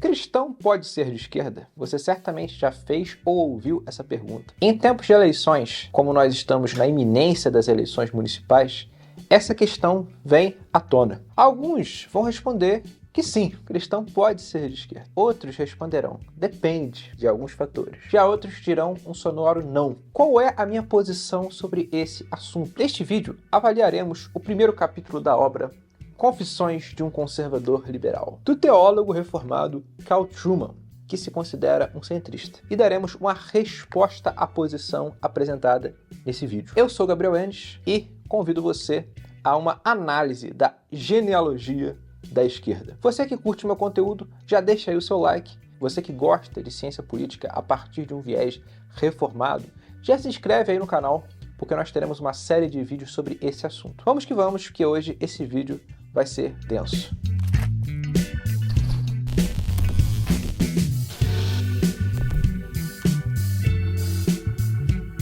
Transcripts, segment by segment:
Cristão pode ser de esquerda? Você certamente já fez ou ouviu essa pergunta. Em tempos de eleições, como nós estamos na iminência das eleições municipais, essa questão vem à tona. Alguns vão responder que sim, cristão pode ser de esquerda. Outros responderão, depende de alguns fatores. Já outros dirão um sonoro não. Qual é a minha posição sobre esse assunto? Neste vídeo, avaliaremos o primeiro capítulo da obra Confissões de um Conservador Liberal, do teólogo reformado Carl Trueman, que se considera um centrista. E daremos uma resposta à posição apresentada nesse vídeo. Eu sou Gabriel Endes e convido você a uma análise da genealogia da esquerda. Você que curte meu conteúdo, já deixa aí o seu like. Você que gosta de ciência política a partir de um viés reformado, já se inscreve aí no canal, porque nós teremos uma série de vídeos sobre esse assunto. Vamos, que hoje esse vídeo vai ser denso.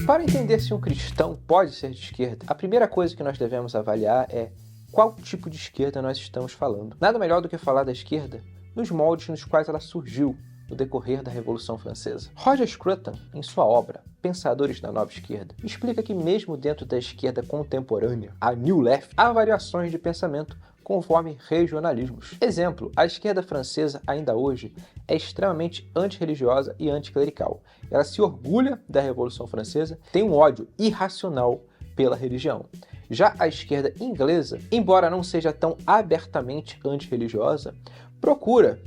Para entender se um cristão pode ser de esquerda, a primeira coisa que nós devemos avaliar é qual tipo de esquerda nós estamos falando. Nada melhor do que falar da esquerda nos moldes nos quais ela surgiu no decorrer da Revolução Francesa. Roger Scruton, em sua obra Pensadores da Nova Esquerda, explica que mesmo dentro da esquerda contemporânea, a New Left, há variações de pensamento conforme regionalismos. Exemplo, a esquerda francesa ainda hoje é extremamente antirreligiosa e anticlerical. Ela se orgulha da Revolução Francesa, tem um ódio irracional pela religião. Já a esquerda inglesa, embora não seja tão abertamente antirreligiosa, procura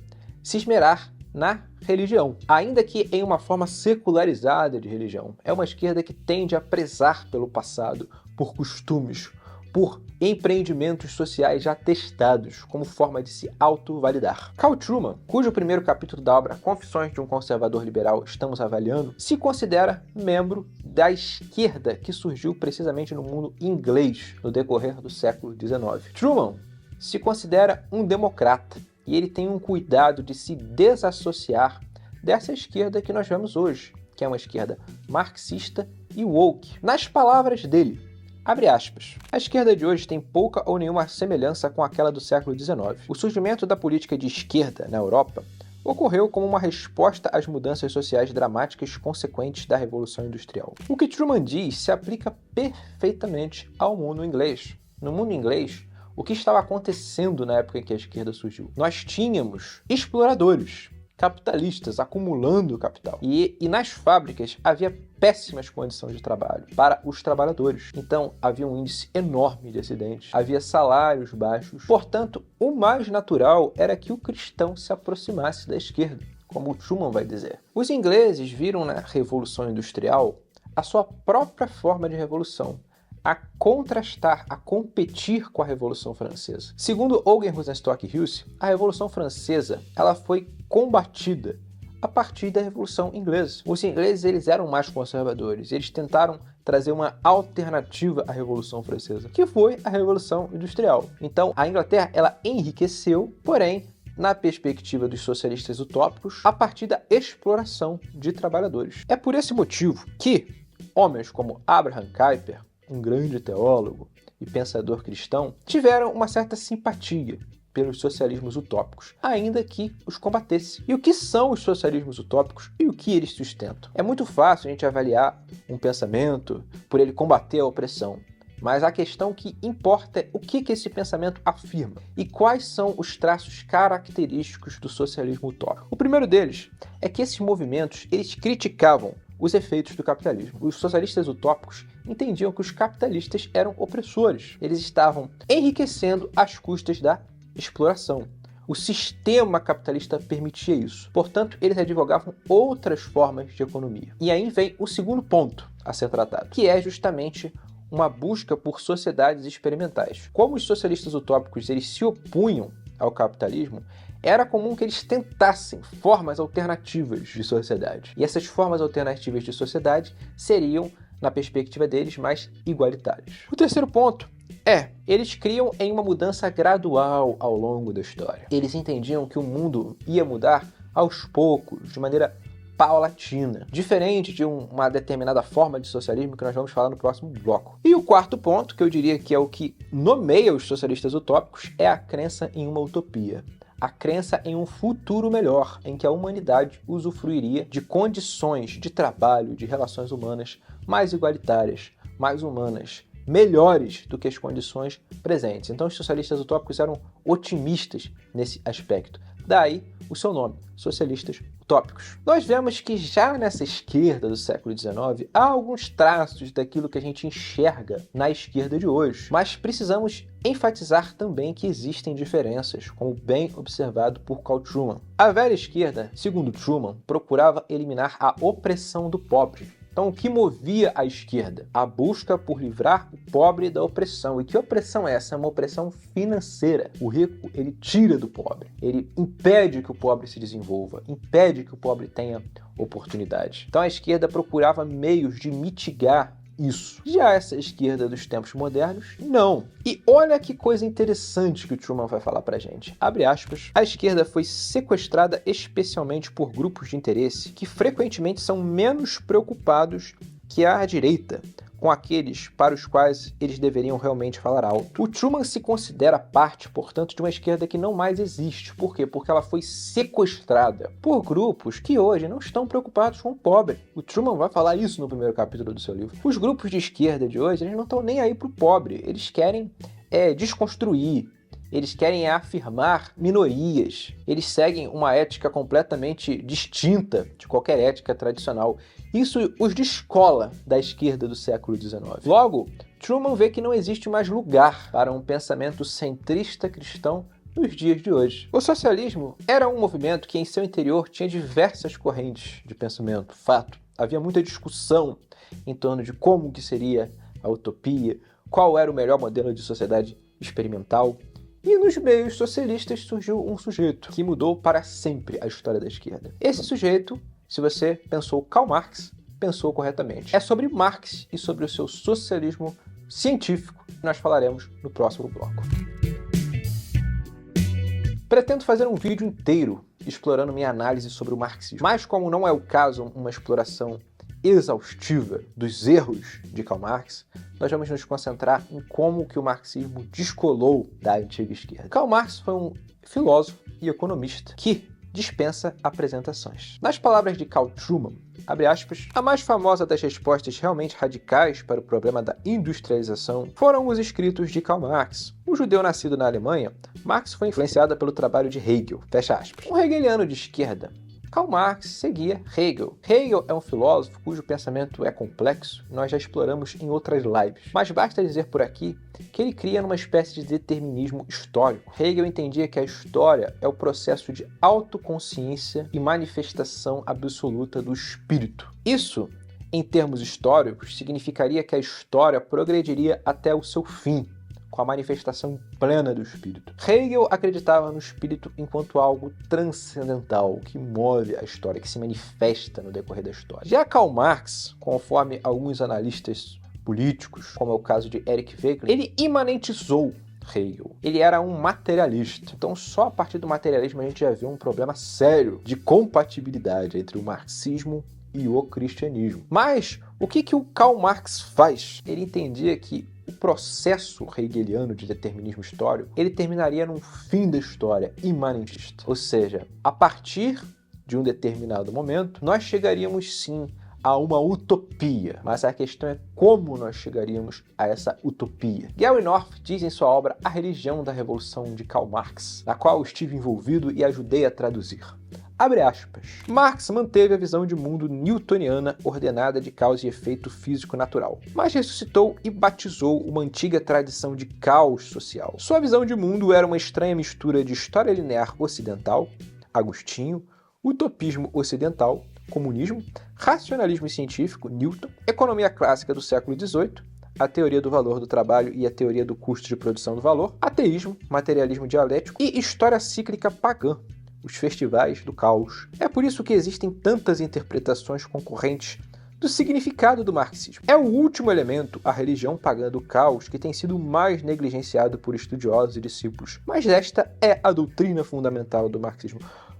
se esmerar na religião, ainda que em uma forma secularizada de religião. É uma esquerda que tende a prezar pelo passado, por costumes, por empreendimentos sociais já testados como forma de se auto-validar. Carl Trueman, cujo primeiro capítulo da obra Confissões de um Conservador Liberal estamos avaliando, se considera membro da esquerda que surgiu precisamente no mundo inglês no decorrer do século XIX. Trueman se considera um democrata e ele tem um cuidado de se desassociar dessa esquerda que nós vemos hoje, que é uma esquerda marxista e woke. Nas palavras dele, abre aspas, a esquerda de hoje tem pouca ou nenhuma semelhança com aquela do século XIX. O surgimento da política de esquerda na Europa ocorreu como uma resposta às mudanças sociais dramáticas consequentes da Revolução Industrial. O que Trueman diz se aplica perfeitamente ao mundo inglês. No mundo inglês, o que estava acontecendo na época em que a esquerda surgiu? Nós tínhamos exploradores, capitalistas acumulando capital. E nas fábricas havia péssimas condições de trabalho para os trabalhadores. Então havia um índice enorme de acidentes, havia salários baixos. Portanto, o mais natural era que o cristão se aproximasse da esquerda, como Trueman vai dizer. Os ingleses viram na Revolução Industrial a sua própria forma de revolução, a contrastar, a competir com a Revolução Francesa. Segundo Eugen Rosenstock Huessy, a Revolução Francesa ela foi combatida a partir da Revolução Inglesa. Os ingleses eles eram mais conservadores, eles tentaram trazer uma alternativa à Revolução Francesa, que foi a Revolução Industrial. Então, a Inglaterra ela enriqueceu, porém, na perspectiva dos socialistas utópicos, a partir da exploração de trabalhadores. É por esse motivo que homens como Abraham Kuyper, um grande teólogo e pensador cristão, tiveram uma certa simpatia pelos socialismos utópicos, ainda que os combatesse. E o que são os socialismos utópicos e o que eles sustentam? É muito fácil a gente avaliar um pensamento por ele combater a opressão, mas a questão que importa é o que esse pensamento afirma e quais são os traços característicos do socialismo utópico. O primeiro deles é que esses movimentos eles criticavam os efeitos do capitalismo. Os socialistas utópicos entendiam que os capitalistas eram opressores. Eles estavam enriquecendo às custas da exploração. O sistema capitalista permitia isso. Portanto, eles advogavam outras formas de economia. E aí vem o segundo ponto a ser tratado, que é justamente uma busca por sociedades experimentais. Como os socialistas utópicos eles se opunham ao capitalismo, era comum que eles tentassem formas alternativas de sociedade. E essas formas alternativas de sociedade seriam, na perspectiva deles, mais igualitárias. O terceiro ponto eles criam em uma mudança gradual ao longo da história. Eles entendiam que o mundo ia mudar aos poucos, de maneira paulatina, diferente de uma determinada forma de socialismo que nós vamos falar no próximo bloco. E o quarto ponto, que eu diria que é o que nomeia os socialistas utópicos, é a crença em uma utopia. a crença em um futuro melhor, em que a humanidade usufruiria de condições de trabalho, de relações humanas mais igualitárias, mais humanas, melhores do que as condições presentes. Então os socialistas utópicos eram otimistas nesse aspecto. Daí o seu nome, socialistas utópicos. Nós vemos que já nessa esquerda do século XIX há alguns traços daquilo que a gente enxerga na esquerda de hoje, mas precisamos enfatizar também que existem diferenças, como bem observado por Carl Truman. A velha esquerda, segundo Truman, procurava eliminar a opressão do pobre. Então, o que movia a esquerda? A busca por livrar o pobre da opressão. E que opressão é essa? É uma opressão financeira. O rico, ele tira do pobre. Ele impede que o pobre se desenvolva, impede que o pobre tenha oportunidade. Então, a esquerda procurava meios de mitigar isso. Já essa esquerda dos tempos modernos, não. E olha que coisa interessante que o Truman vai falar pra gente. Abre aspas. A esquerda foi sequestrada especialmente por grupos de interesse que frequentemente são menos preocupados que a direita, com aqueles para os quais eles deveriam realmente falar alto. O Truman se considera parte, portanto, de uma esquerda que não mais existe. Por quê? Porque ela foi sequestrada por grupos que hoje não estão preocupados com o pobre. O Truman vai falar isso no primeiro capítulo do seu livro. Os grupos de esquerda de hoje, eles não estão nem aí para o pobre. Eles querem desconstruir. Eles querem afirmar minorias. Eles seguem uma ética completamente distinta de qualquer ética tradicional. Isso os descola da esquerda do século XIX. Logo, Truman vê que não existe mais lugar para um pensamento centrista cristão nos dias de hoje. O socialismo era um movimento que em seu interior tinha diversas correntes de pensamento, fato. Havia muita discussão em torno de como que seria a utopia, qual era o melhor modelo de sociedade experimental. E nos meios socialistas surgiu um sujeito que mudou para sempre a história da esquerda. Esse sujeito, se você pensou Karl Marx, pensou corretamente. É sobre Marx e sobre o seu socialismo científico que nós falaremos no próximo bloco. Pretendo fazer um vídeo inteiro explorando minha análise sobre o marxismo, mas como não é o caso uma exploração exaustiva dos erros de Karl Marx, nós vamos nos concentrar em como que o marxismo descolou da antiga esquerda. Karl Marx foi um filósofo e economista que dispensa apresentações. Nas palavras de Carl Truman, abre aspas, a mais famosa das respostas realmente radicais para o problema da industrialização foram os escritos de Karl Marx. Um judeu nascido na Alemanha, Marx foi influenciado pelo trabalho de Hegel, fecha aspas. Um hegeliano de esquerda, Karl Marx seguia Hegel. Hegel é um filósofo cujo pensamento é complexo, nós já exploramos em outras lives. Mas basta dizer por aqui que ele cria uma espécie de determinismo histórico. Hegel entendia que a história é o processo de autoconsciência e manifestação absoluta do espírito. Isso, em termos históricos, significaria que a história progrediria até o seu fim, com a manifestação plena do espírito. Hegel acreditava no espírito enquanto algo transcendental, que move a história, que se manifesta no decorrer da história. Já Karl Marx, conforme alguns analistas políticos, como é o caso de Eric Wegener, ele imanentizou Hegel. Ele era um materialista. Então, só a partir do materialismo a gente já vê um problema sério de compatibilidade entre o marxismo e o cristianismo. Mas o que o Karl Marx faz? Ele entendia que o processo hegeliano de determinismo histórico, ele terminaria num fim da história imanentista. Ou seja, a partir de um determinado momento, nós chegaríamos sim a uma utopia. Mas a questão é como nós chegaríamos a essa utopia. Gary North diz em sua obra A Religião da Revolução de Karl Marx, na qual eu estive envolvido e ajudei a traduzir. Abre aspas. Marx manteve a visão de mundo newtoniana ordenada de causa e efeito físico natural, mas ressuscitou e batizou uma antiga tradição de caos social. Sua visão de mundo era uma estranha mistura de história linear ocidental, Agostinho, utopismo ocidental, comunismo, racionalismo científico, Newton, economia clássica do século XVIII, a teoria do valor do trabalho e a teoria do custo de produção do valor, ateísmo, materialismo dialético e história cíclica pagã, os festivais do caos. É por isso que existem tantas interpretações concorrentes do significado do marxismo. É o último elemento, a religião pagã do caos, que tem sido mais negligenciado por estudiosos e discípulos. Mas esta é a doutrina fundamental do marxismo.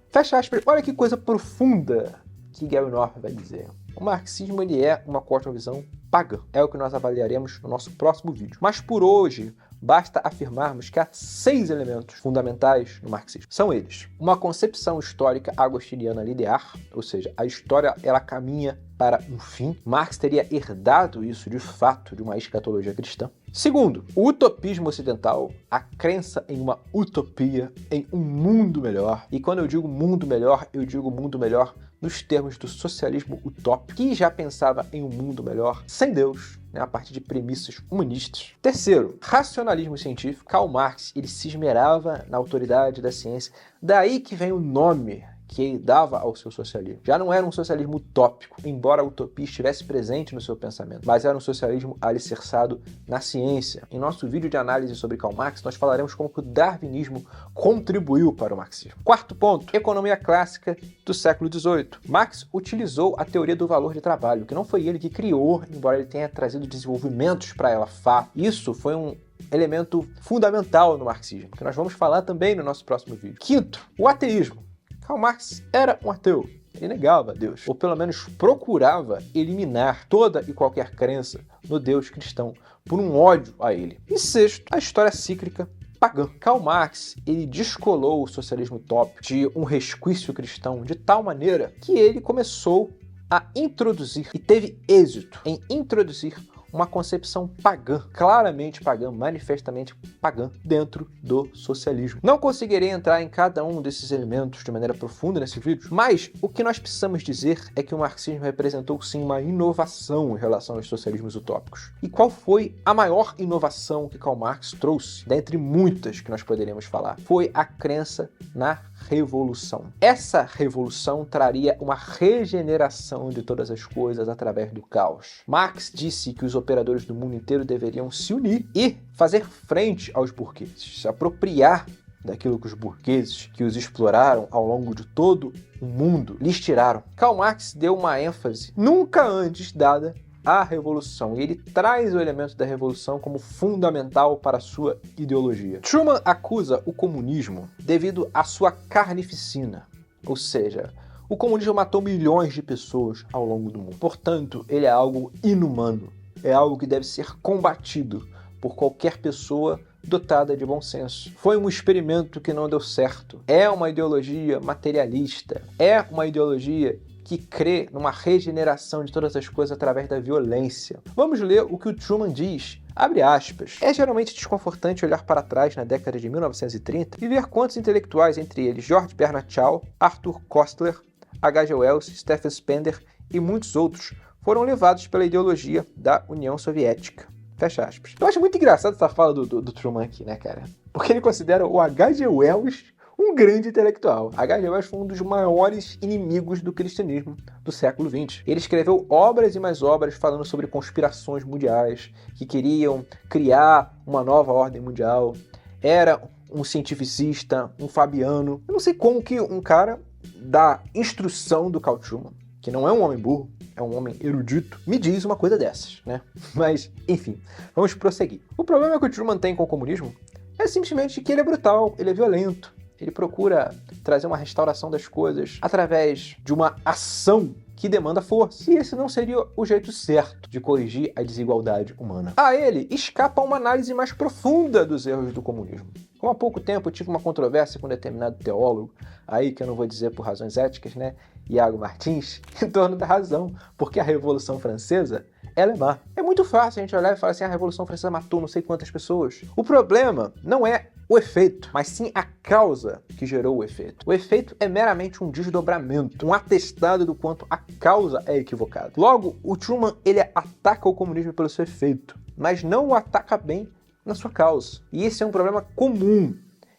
Fecha aspas. Olha que coisa profunda que Gary North vai dizer. O marxismo ele é uma cosmovisão pagã. É o que nós avaliaremos no nosso próximo vídeo. Mas por hoje, basta afirmarmos que há 6 elementos fundamentais no marxismo. São eles: uma concepção histórica agostiniana linear, ou seja, a história ela caminha para um fim. Marx teria herdado isso de fato de uma escatologia cristã. Segundo, o utopismo ocidental, a crença em uma utopia, em um mundo melhor. E quando eu digo mundo melhor, eu digo mundo melhor nos termos do socialismo utópico, que já pensava em um mundo melhor sem Deus, a partir de premissas humanistas. Terceiro, racionalismo científico. Karl Marx ele se esmerava na autoridade da ciência. Daí que vem o nome que ele dava ao seu socialismo. Já não era um socialismo utópico, embora a utopia estivesse presente no seu pensamento, mas era um socialismo alicerçado na ciência. Em nosso vídeo de análise sobre Karl Marx, nós falaremos como que o darwinismo contribuiu para o marxismo. Quarto ponto, economia clássica do século XVIII. Marx utilizou a teoria do valor de trabalho, que não foi ele que criou, embora ele tenha trazido desenvolvimentos para ela. Isso foi um elemento fundamental no marxismo, que nós vamos falar também no nosso próximo vídeo. Quinto, o ateísmo. Karl Marx era um ateu. Ele negava a Deus, ou pelo menos procurava eliminar toda e qualquer crença no Deus cristão por um ódio a ele. E sexto, a história cíclica pagã. Karl Marx ele descolou o socialismo utópico de um resquício cristão de tal maneira que ele começou a introduzir, e teve êxito em introduzir, uma concepção pagã, claramente pagã, manifestamente pagã, dentro do socialismo. Não conseguirei entrar em cada um desses elementos de maneira profunda nesse vídeo, mas o que nós precisamos dizer é que o marxismo representou sim uma inovação em relação aos socialismos utópicos. E qual foi a maior inovação que Karl Marx trouxe, dentre muitas que nós poderíamos falar? Foi a crença na revolução. Essa revolução traria uma regeneração de todas as coisas através do caos. Marx disse que os operadores do mundo inteiro deveriam se unir e fazer frente aos burgueses, se apropriar daquilo que os burgueses que os exploraram ao longo de todo o mundo lhes tiraram. Karl Marx deu uma ênfase nunca antes dada à revolução, e ele traz o elemento da revolução como fundamental para a sua ideologia. Truman acusa o comunismo devido à sua carnificina, ou seja, o comunismo matou milhões de pessoas ao longo do mundo. Portanto, ele é algo inumano, é algo que deve ser combatido por qualquer pessoa dotada de bom senso. Foi um experimento que não deu certo. É uma ideologia materialista, é uma ideologia que crê numa regeneração de todas as coisas através da violência. Vamos ler o que o Truman diz, abre aspas. É geralmente desconfortante olhar para trás na década de 1930 e ver quantos intelectuais, entre eles George Bernard Shaw, Arthur Koestler, H.G. Wells, Stephen Spender e muitos outros, foram levados pela ideologia da União Soviética. Fecha aspas. Eu acho muito engraçado essa fala do Truman aqui, né, cara? Porque ele considera o H.G. Wells um grande intelectual. H.G. Wells foi um dos maiores inimigos do cristianismo do século XX. Ele escreveu obras e mais obras falando sobre conspirações mundiais, que queriam criar uma nova ordem mundial. Era um cientificista, um fabiano. Eu não sei como que um cara da instrução do Karl Truman, que não é um homem burro, é um homem erudito, me diz uma coisa dessas, né? Mas, enfim, vamos prosseguir. O problema que o Truman tem com o comunismo é simplesmente que ele é brutal, ele é violento, ele procura trazer uma restauração das coisas através de uma ação que demanda força. E esse não seria o jeito certo de corrigir a desigualdade humana. A ele escapa uma análise mais profunda dos erros do comunismo. Como há pouco tempo eu tive uma controvérsia com um determinado teólogo, aí que eu não vou dizer por razões éticas, né, Iago Martins, em torno da razão, porque a Revolução Francesa, ela é má. É muito fácil a gente olhar e falar assim, a Revolução Francesa matou não sei quantas pessoas. O problema não é o efeito, mas sim a causa que gerou o efeito. O efeito é meramente um desdobramento, um atestado do quanto a causa é equivocada. Logo, o Truman, ele ataca o comunismo pelo seu efeito, mas não o ataca bem na sua causa. E esse é um problema comum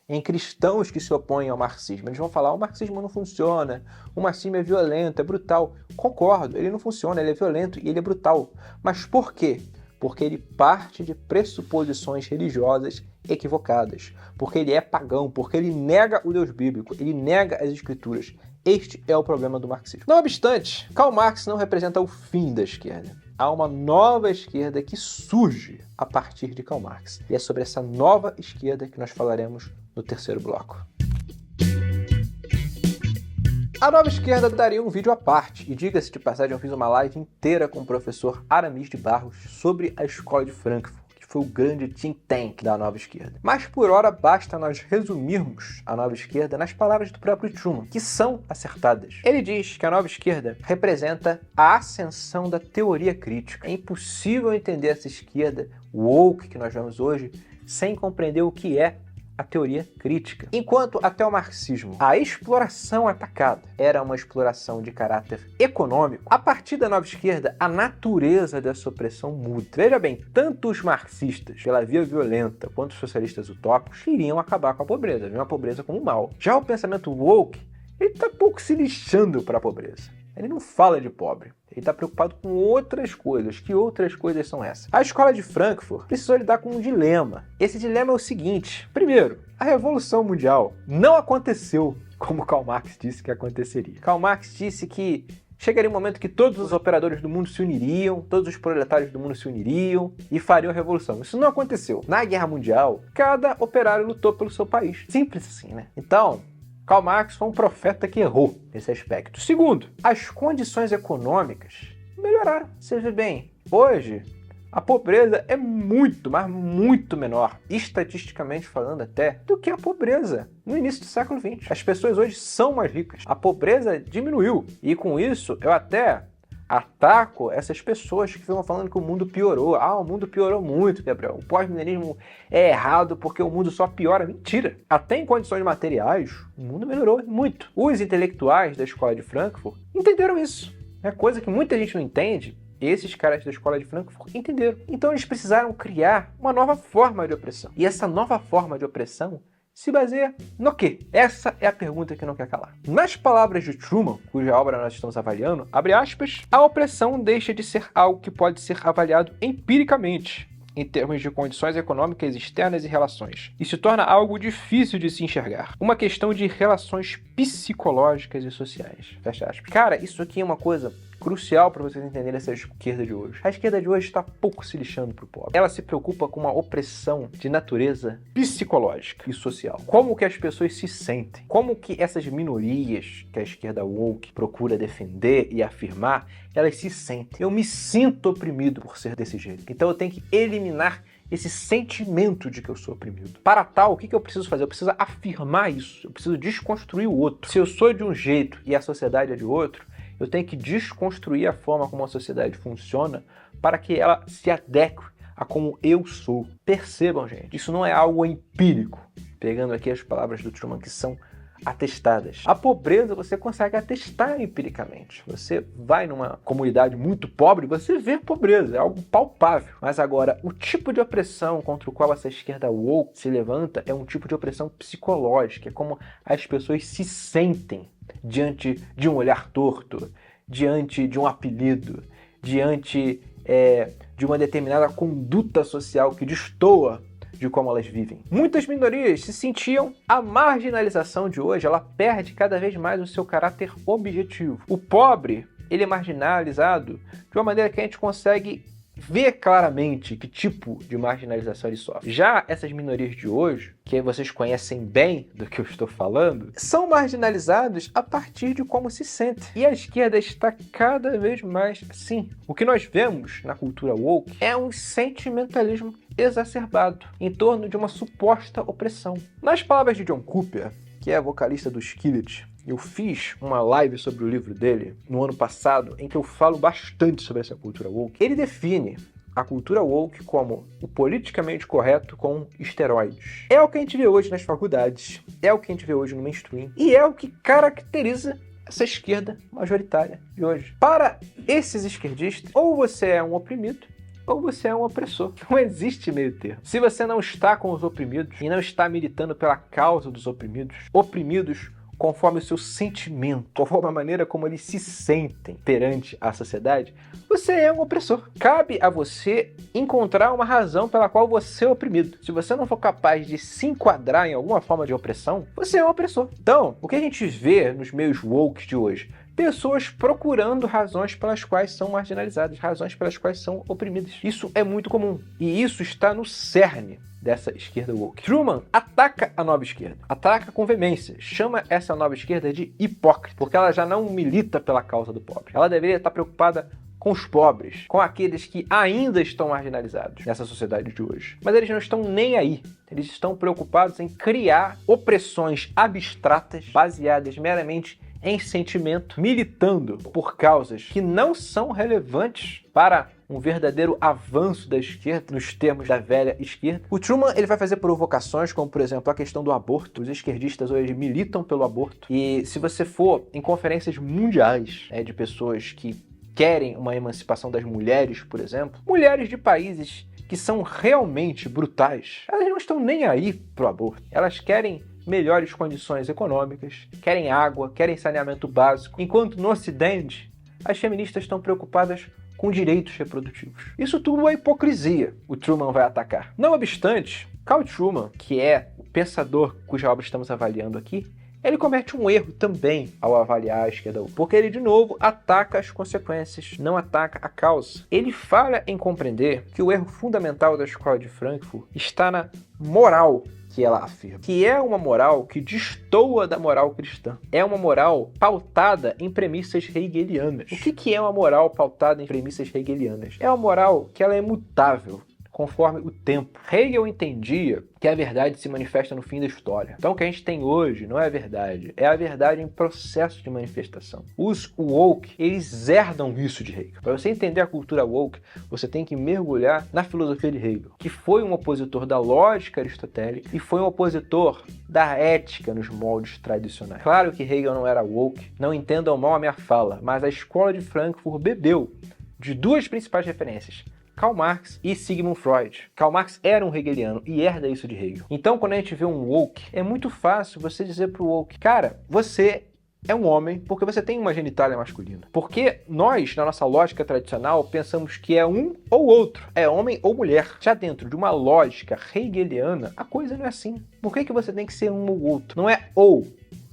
em cristãos que se opõem ao marxismo. Eles vão falar, o marxismo não funciona, o marxismo é violento, é brutal. Concordo, ele não funciona, ele é violento e ele é brutal. Mas por quê? Porque ele parte de pressuposições religiosas equivocadas, porque ele é pagão, porque ele nega o Deus bíblico, ele nega as escrituras. Este é o problema do marxismo. Não obstante, Karl Marx não representa o fim da esquerda. Há uma nova esquerda que surge a partir de Karl Marx. E é sobre essa nova esquerda que nós falaremos no terceiro bloco. A nova esquerda daria um vídeo à parte, e diga-se de passagem, eu fiz uma live inteira com o professor Aramis de Barros sobre a Escola de Frankfurt, que foi o grande think tank da nova esquerda. Mas por hora basta nós resumirmos a nova esquerda nas palavras do próprio Truman, que são acertadas. Ele diz que a nova esquerda representa a ascensão da teoria crítica. É impossível entender essa esquerda woke que nós vemos hoje sem compreender o que é a teoria crítica. Enquanto até o marxismo, a exploração atacada era uma exploração de caráter econômico, a partir da nova esquerda, a natureza dessa opressão muda. Veja bem, tanto os marxistas, pela via violenta, quanto os socialistas utópicos, queriam acabar com a pobreza, viam a pobreza como mal. Já o pensamento woke, ele está pouco se lixando para a pobreza. Ele não fala de pobre. Ele está preocupado com outras coisas. Que outras coisas são essas? A escola de Frankfurt precisou lidar com um dilema. Esse dilema é o seguinte. Primeiro, a Revolução Mundial não aconteceu como Karl Marx disse que aconteceria. Karl Marx disse que chegaria um momento que todos os operadores do mundo se uniriam, todos os proletários do mundo se uniriam e fariam a revolução. Isso não aconteceu. Na Guerra Mundial, cada operário lutou pelo seu país. Simples assim, né? Então, Karl Marx foi um profeta que errou nesse aspecto. Segundo, as condições econômicas melhoraram. Você vê bem, hoje a pobreza é muito, mas muito menor, estatisticamente falando até, do que a pobreza no início do século XX. As pessoas hoje são mais ricas. A pobreza diminuiu. E com isso, eu até ataco essas pessoas que ficam falando que o mundo piorou. Ah, o mundo piorou muito, Gabriel. O pós-milenismo é errado porque o mundo só piora. Mentira. Até em condições materiais, o mundo melhorou muito. Os intelectuais da escola de Frankfurt entenderam isso. É coisa que muita gente não entende. Esses caras da escola de Frankfurt entenderam. Então eles precisaram criar uma nova forma de opressão. E essa nova forma de opressão se baseia no quê? Essa é a pergunta que não quer calar. Nas palavras de Truman, cuja obra nós estamos avaliando, abre aspas, a opressão deixa de ser algo que pode ser avaliado empiricamente, em termos de condições econômicas externas e relações, e se torna algo difícil de se enxergar. Uma questão de relações psicológicas e sociais. Fecha aspas. Cara, isso aqui é uma coisa crucial para vocês entenderem essa esquerda de hoje. A esquerda de hoje está pouco se lixando para o pobre. Ela se preocupa com uma opressão de natureza psicológica e social. Como que as pessoas se sentem? Como que essas minorias que a esquerda woke procura defender e afirmar, elas se sentem? Eu me sinto oprimido por ser desse jeito. Então eu tenho que eliminar esse sentimento de que eu sou oprimido. Para tal, o que eu preciso fazer? Eu preciso afirmar isso. Eu preciso desconstruir o outro. Se eu sou de um jeito e a sociedade é de outro, eu tenho que desconstruir a forma como a sociedade funciona para que ela se adeque a como eu sou. Percebam, gente, isso não é algo empírico. Pegando aqui as palavras do Truman que são atestadas. A pobreza você consegue atestar empiricamente. Você vai numa comunidade muito pobre, você vê pobreza, é algo palpável. Mas agora, o tipo de opressão contra o qual essa esquerda woke se levanta é um tipo de opressão psicológica, é como as pessoas se sentem diante de um olhar torto, diante de um apelido, diante de uma determinada conduta social que destoa de como elas vivem. Muitas minorias se sentiam. A marginalização de hoje, ela perde cada vez mais o seu caráter objetivo. O pobre, ele é marginalizado de uma maneira que a gente consegue ver claramente que tipo de marginalização ele sofre. Já essas minorias de hoje, que vocês conhecem bem do que eu estou falando, são marginalizados a partir de como se sentem. E a esquerda está cada vez mais assim. O que nós vemos na cultura woke é um sentimentalismo exacerbado em torno de uma suposta opressão. Nas palavras de John Cooper, que é vocalista do Skillet, eu fiz uma live sobre o livro dele no ano passado, em que eu falo bastante sobre essa cultura woke. Ele define a cultura woke como o politicamente correto com esteroides. É o que a gente vê hoje nas faculdades, é o que a gente vê hoje no mainstream, e é o que caracteriza essa esquerda majoritária de hoje. Para esses esquerdistas, ou você é um oprimido, ou você é um opressor. Não existe meio termo. Se você não está com os oprimidos e não está militando pela causa dos oprimidos conforme o seu sentimento, conforme a maneira como eles se sentem perante a sociedade, você é um opressor. Cabe a você encontrar uma razão pela qual você é oprimido. Se você não for capaz de se enquadrar em alguma forma de opressão, você é um opressor. Então, o que a gente vê nos meios woke de hoje? Pessoas procurando razões pelas quais são marginalizadas, razões pelas quais são oprimidas. Isso é muito comum. E isso está no cerne dessa esquerda woke. Truman ataca a nova esquerda, ataca com veemência, chama essa nova esquerda de hipócrita, porque ela já não milita pela causa do pobre. Ela deveria estar preocupada com os pobres, com aqueles que ainda estão marginalizados nessa sociedade de hoje. Mas eles não estão nem aí. Eles estão preocupados em criar opressões abstratas baseadas meramente em sentimento, militando por causas que não são relevantes para um verdadeiro avanço da esquerda, nos termos da velha esquerda. O Truman ele vai fazer provocações, como por exemplo a questão do aborto. Os esquerdistas hoje militam pelo aborto. E se você for em conferências mundiais de pessoas que querem uma emancipação das mulheres, por exemplo, mulheres de países que são realmente brutais, elas não estão nem aí pro aborto. Elas querem melhores condições econômicas, querem água, querem saneamento básico, enquanto no Ocidente as feministas estão preocupadas com direitos reprodutivos. Isso tudo é hipocrisia, o Truman vai atacar. Não obstante, Carl Truman, que é o pensador cuja obra estamos avaliando aqui, ele comete um erro também ao avaliar a esquerda, porque ele, de novo, ataca as consequências, não ataca a causa. Ele falha em compreender que o erro fundamental da escola de Frankfurt está na moral que ela afirma, que é uma moral que destoa da moral cristã. É uma moral pautada em premissas hegelianas. O que é uma moral pautada em premissas hegelianas? É uma moral que ela é mutável conforme o tempo. Hegel entendia que a verdade se manifesta no fim da história. Então o que a gente tem hoje não é a verdade, é a verdade em processo de manifestação. Os woke, eles herdam isso de Hegel. Para você entender a cultura woke, você tem que mergulhar na filosofia de Hegel, que foi um opositor da lógica aristotélica e foi um opositor da ética nos moldes tradicionais. Claro que Hegel não era woke, não entendam mal a minha fala, mas a escola de Frankfurt bebeu de duas principais referências: Karl Marx e Sigmund Freud. Karl Marx era um hegeliano e herda isso de Hegel. Então, quando a gente vê um woke, é muito fácil você dizer pro woke: cara, você é um homem porque você tem uma genitália masculina. Porque nós, na nossa lógica tradicional, pensamos que é um ou outro, é homem ou mulher. Já dentro de uma lógica hegeliana, a coisa não é assim. Por que você tem que ser um ou outro? Não é ou,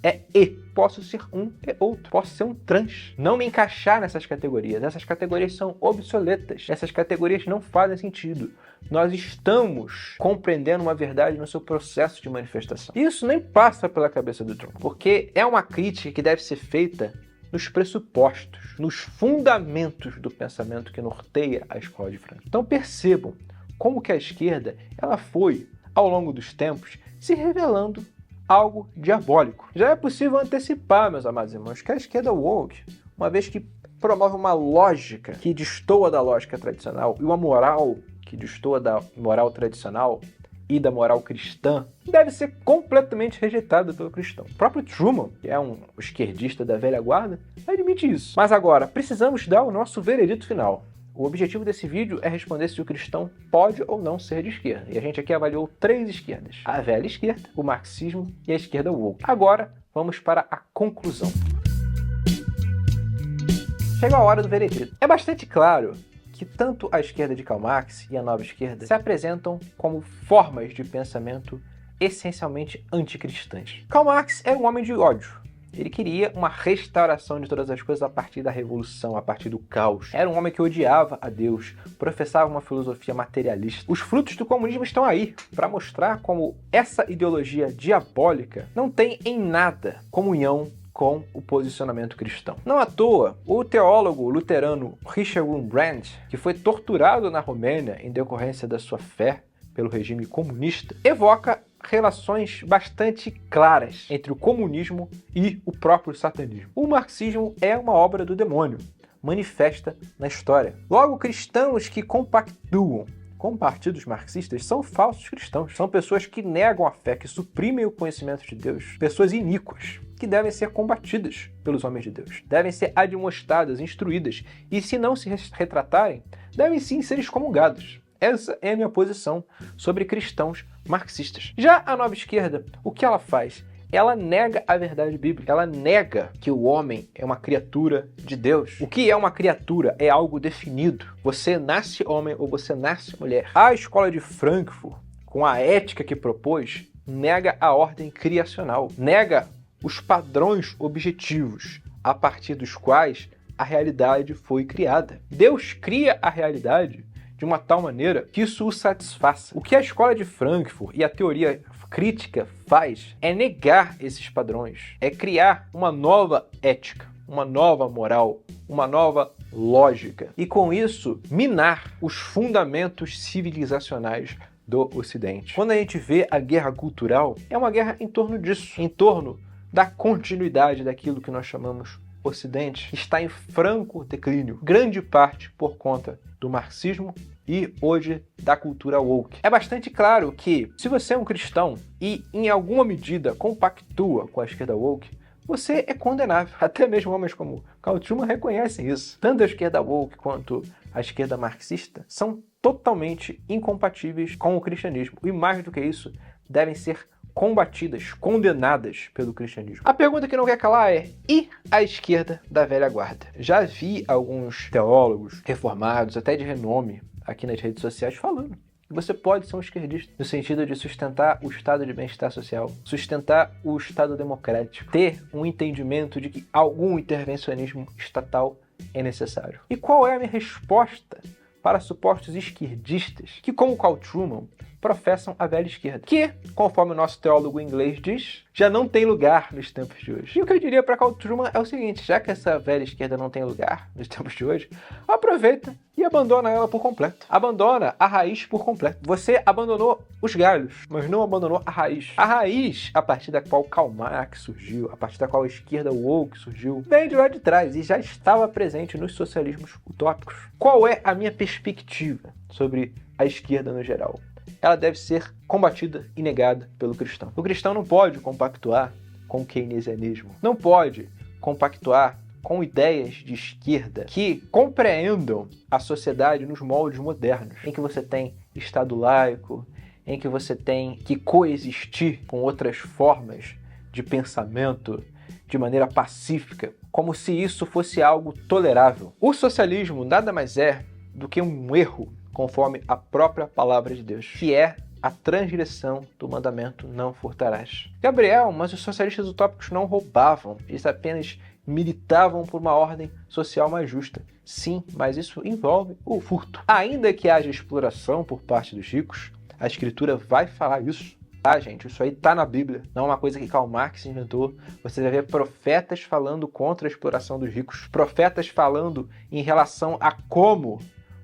é e. Posso ser um e outro. Posso ser um trans. Não me encaixar nessas categorias. Essas categorias são obsoletas. Essas categorias não fazem sentido. Nós estamos compreendendo uma verdade no seu processo de manifestação. Isso nem passa pela cabeça do Truman, porque é uma crítica que deve ser feita nos pressupostos, nos fundamentos do pensamento que norteia a escola de Frankfurt. Então percebam como que a esquerda ela foi, ao longo dos tempos, se revelando algo diabólico. Já é possível antecipar, meus amados irmãos, que a esquerda woke, uma vez que promove uma lógica que destoa da lógica tradicional e uma moral que destoa da moral tradicional e da moral cristã, deve ser completamente rejeitada pelo cristão. O próprio Truman, que é um esquerdista da velha guarda, admite isso. Mas agora, precisamos dar o nosso veredito final. O objetivo desse vídeo é responder se o cristão pode ou não ser de esquerda. E a gente aqui avaliou 3 esquerdas: a velha esquerda, o marxismo e a esquerda woke. Agora, vamos para a conclusão. Chega a hora do veredito. É bastante claro que tanto a esquerda de Karl Marx e a nova esquerda se apresentam como formas de pensamento essencialmente anticristãs. Karl Marx era um homem de ódio. Ele queria uma restauração de todas as coisas a partir da revolução, a partir do caos. Era um homem que odiava a Deus, professava uma filosofia materialista. Os frutos do comunismo estão aí, para mostrar como essa ideologia diabólica não tem em nada comunhão com o posicionamento cristão. Não à toa, o teólogo luterano Richard Wurmbrand, que foi torturado na Romênia em decorrência da sua fé pelo regime comunista, evoca relações bastante claras entre o comunismo e o próprio satanismo. O marxismo é uma obra do demônio, manifesta na história. Logo, cristãos que compactuam com partidos marxistas são falsos cristãos. São pessoas que negam a fé, que suprimem o conhecimento de Deus. Pessoas iníquas, que devem ser combatidas pelos homens de Deus. Devem ser admoestadas, instruídas. E se não se retratarem, devem sim ser excomungados. Essa é a minha posição sobre cristãos marxistas. Já a nova esquerda, o que ela faz? Ela nega a verdade bíblica. Ela nega que o homem é uma criatura de Deus. O que é uma criatura? É algo definido. Você nasce homem ou você nasce mulher. A escola de Frankfurt, com a ética que propôs, nega a ordem criacional. Nega os padrões objetivos a partir dos quais a realidade foi criada. Deus cria a realidade de uma tal maneira que isso o satisfaça. O que a escola de Frankfurt e a teoria crítica faz é negar esses padrões, é criar uma nova ética, uma nova moral, uma nova lógica e, com isso, minar os fundamentos civilizacionais do Ocidente. Quando a gente vê a guerra cultural, é uma guerra em torno disso, em torno da continuidade daquilo que nós chamamos Ocidente, que está em franco declínio, grande parte por conta do marxismo e hoje da cultura woke. É bastante claro que, se você é um cristão e em alguma medida compactua com a esquerda woke, você é condenável. Até mesmo homens como Carl Trueman reconhecem isso. Tanto a esquerda woke quanto a esquerda marxista são totalmente incompatíveis com o cristianismo. E mais do que isso, devem ser combatidas, condenadas pelo cristianismo. A pergunta que não quer calar é: e a esquerda da velha guarda? Já vi alguns teólogos reformados, até de renome, aqui nas redes sociais falando que você pode ser um esquerdista, no sentido de sustentar o estado de bem-estar social, sustentar o estado democrático, ter um entendimento de que algum intervencionismo estatal é necessário. E qual é a minha resposta para supostos esquerdistas que, como Carl Trueman, professam a velha esquerda, que, conforme o nosso teólogo inglês diz, já não tem lugar nos tempos de hoje? E o que eu diria para Carl Trueman é o seguinte: já que essa velha esquerda não tem lugar nos tempos de hoje, aproveita e abandona ela por completo. Abandona a raiz por completo. Você abandonou os galhos, mas não abandonou a raiz. A raiz, a partir da qual Karl Marx surgiu, a partir da qual a esquerda woke surgiu, vem de lá de trás e já estava presente nos socialismos utópicos. Qual é a minha perspectiva sobre a esquerda no geral? Ela deve ser combatida e negada pelo cristão. O cristão não pode compactuar com o keynesianismo, não pode compactuar com ideias de esquerda que compreendam a sociedade nos moldes modernos, em que você tem Estado laico, em que você tem que coexistir com outras formas de pensamento de maneira pacífica, como se isso fosse algo tolerável. O socialismo nada mais é do que um erro, conforme a própria palavra de Deus, que é a transgressão do mandamento não furtarás. Gabriel, mas os socialistas utópicos não roubavam, eles apenas militavam por uma ordem social mais justa. Sim, mas isso envolve o furto. Ainda que haja exploração por parte dos ricos, a escritura vai falar isso. Tá, gente? Isso aí tá na Bíblia. Não é uma coisa que Karl Marx inventou. Você vai ver profetas falando contra a exploração dos ricos. Profetas falando em relação a como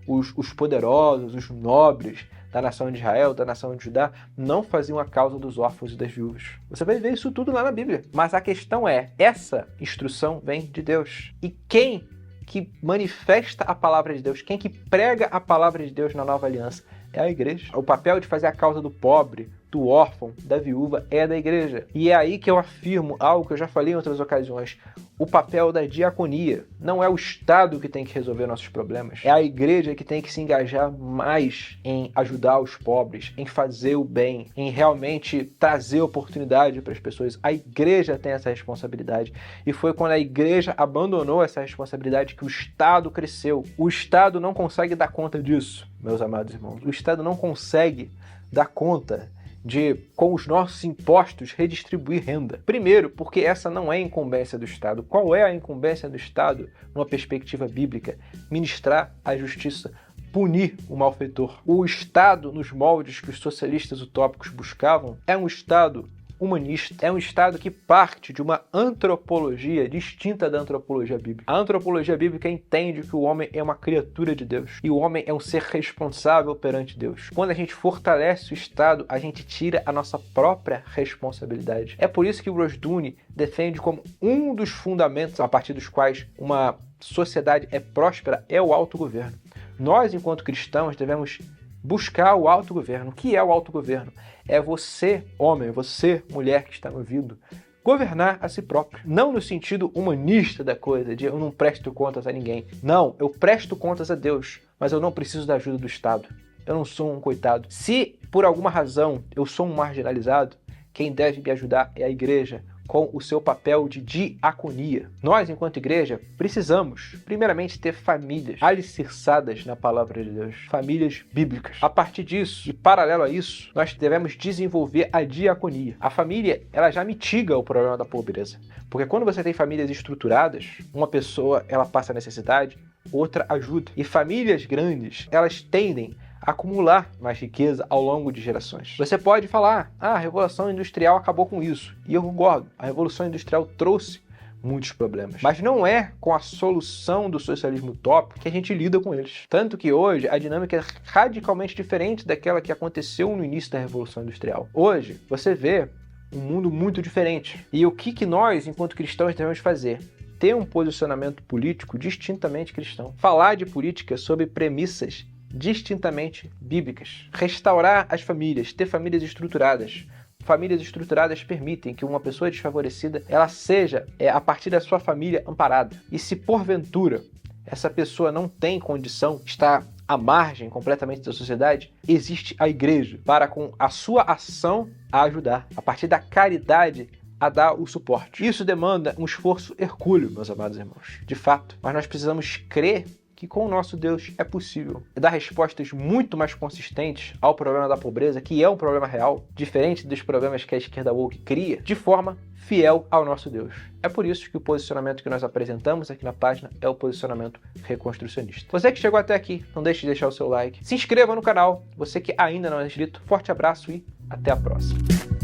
os poderosos, os nobres da nação de Israel, da nação de Judá, não faziam a causa dos órfãos e das viúvas. Você vai ver isso tudo lá na Bíblia. Mas a questão é, essa instrução vem de Deus. E quem que manifesta a palavra de Deus, quem que prega a palavra de Deus na nova aliança, é a igreja. O papel de fazer a causa do pobre, do órfão, da viúva, é da igreja. E é aí que eu afirmo algo que eu já falei em outras ocasiões. O papel da diaconia. Não é o Estado que tem que resolver nossos problemas. É a igreja que tem que se engajar mais em ajudar os pobres, em fazer o bem, em realmente trazer oportunidade para as pessoas. A igreja tem essa responsabilidade. E foi quando a igreja abandonou essa responsabilidade que o Estado cresceu. O Estado não consegue dar conta disso, meus amados irmãos. O Estado não consegue dar conta de, com os nossos impostos, redistribuir renda. Primeiro, porque essa não é incumbência do Estado. Qual é a incumbência do Estado, numa perspectiva bíblica? Ministrar a justiça, punir o malfeitor. O Estado, nos moldes que os socialistas utópicos buscavam, é um Estado humanista, é um Estado que parte de uma antropologia distinta da antropologia bíblica. A antropologia bíblica entende que o homem é uma criatura de Deus e o homem é um ser responsável perante Deus. Quando a gente fortalece o Estado, a gente tira a nossa própria responsabilidade. É por isso que o Rushdoony defende como um dos fundamentos a partir dos quais uma sociedade é próspera é o autogoverno. Nós, enquanto cristãos, devemos buscar o autogoverno. O que é o autogoverno? É você, homem, você, mulher que está me ouvindo, governar a si próprio. Não no sentido humanista da coisa, de eu não presto contas a ninguém. Não, eu presto contas a Deus, mas eu não preciso da ajuda do Estado. Eu não sou um coitado. Se, por alguma razão, eu sou um marginalizado, quem deve me ajudar é a igreja, com o seu papel de diaconia. Nós, enquanto igreja, precisamos, primeiramente, ter famílias alicerçadas na palavra de Deus, famílias bíblicas. A partir disso, e paralelo a isso, nós devemos desenvolver a diaconia. A família, ela já mitiga o problema da pobreza, porque quando você tem famílias estruturadas, uma pessoa, ela passa necessidade, outra ajuda. E famílias grandes, elas tendem acumular mais riqueza ao longo de gerações. Você pode falar, a Revolução Industrial acabou com isso. E eu concordo, a Revolução Industrial trouxe muitos problemas. Mas não é com a solução do socialismo utópico que a gente lida com eles. Tanto que hoje a dinâmica é radicalmente diferente daquela que aconteceu no início da Revolução Industrial. Hoje, você vê um mundo muito diferente. E o que nós, enquanto cristãos, devemos fazer? Ter um posicionamento político distintamente cristão. Falar de política sob premissas distintamente bíblicas. Restaurar as famílias, ter famílias estruturadas. Famílias estruturadas permitem que uma pessoa desfavorecida ela seja, a partir da sua família, amparada. E se porventura essa pessoa não tem condição, está à margem completamente da sociedade, existe a igreja para, com a sua ação, a ajudar. A partir da caridade, a dar o suporte. Isso demanda um esforço hercúleo, meus amados irmãos. De fato, mas nós precisamos crer que com o nosso Deus é possível dar respostas muito mais consistentes ao problema da pobreza, que é um problema real, diferente dos problemas que a esquerda woke cria, de forma fiel ao nosso Deus. É por isso que o posicionamento que nós apresentamos aqui na página é o posicionamento reconstrucionista. Você que chegou até aqui, não deixe de deixar o seu like, se inscreva no canal, você que ainda não é inscrito, forte abraço e até a próxima.